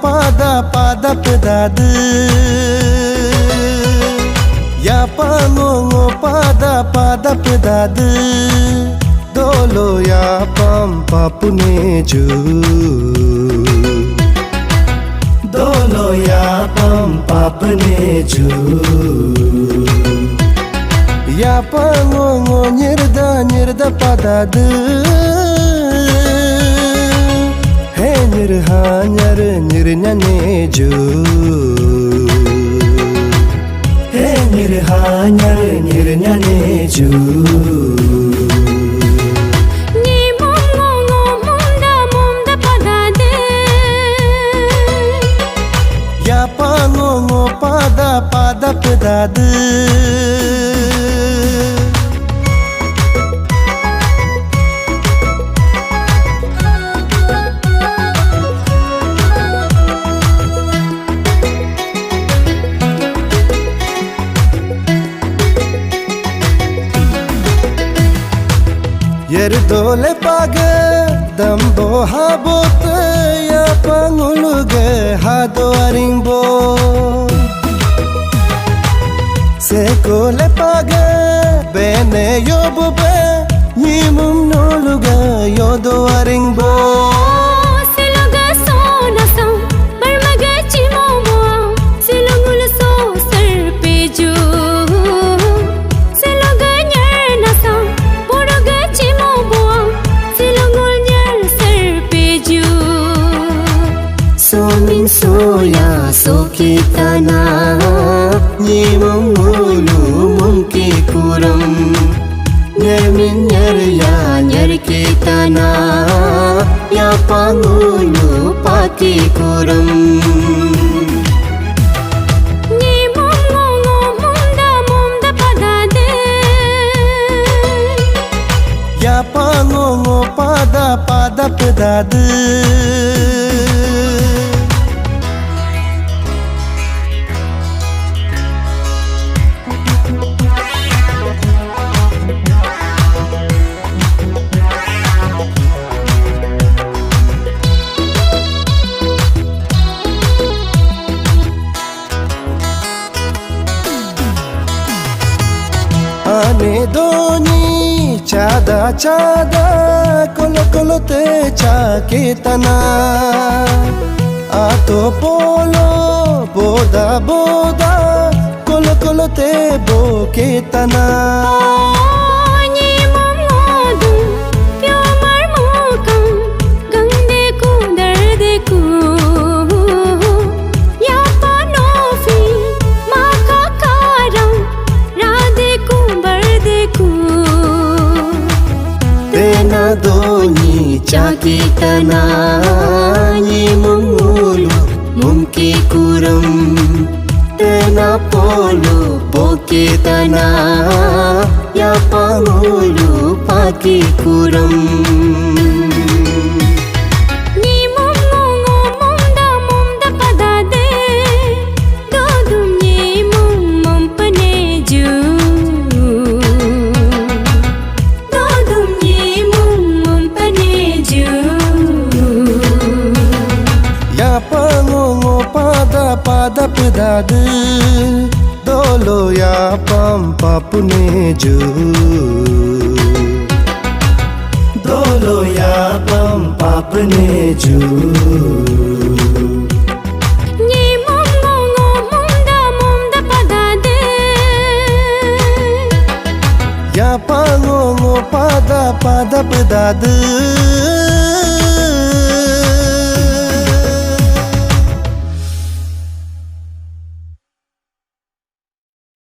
pada pada pedade ya pango pada pada pedade dolo ya pam papuneju dolo ya pam papuneju ya pango nyirda nyirda padade Nirhanyar nirnyaneju He nirhanyar nirnyaneju Ni mongo munda munda padade Ya pango pada pada pedade Yer dole page dambo habot ya panguluge hado arimbo se kole page bene yobube nimum noluge yodo arimbo Siluga sona sam barmaga chimomo silungul so sarpeju Siluga nyarna sam poroga chimomo silungul nyar sarpeju Somin soya sokitana nimum nolu mumki kuram Nyermin nyerya nyerkitana ya pangulu paki kuram Ni mongo munda munda padade ya pango pada pada pedade Ane doni chada chada kolo kolo te chaketana Ato polo boda boda kolo kolo te boketana Ni mongo dum pyo mar mokam gande ku darde ku Ya panofi makakaram rade ku barde ku Tena doni chaketana Ni mungulu mumki kuram Tena polo boketana Ya pangulu paki kuram Ni mongo munda munda padade dodum ni mum paneju dodum ni mum paneju Ya pango pada pada pedade dolo ya pam papuneju dolo ya pam papuneju Ni mongo munda munda padade ya pango pada pada pedade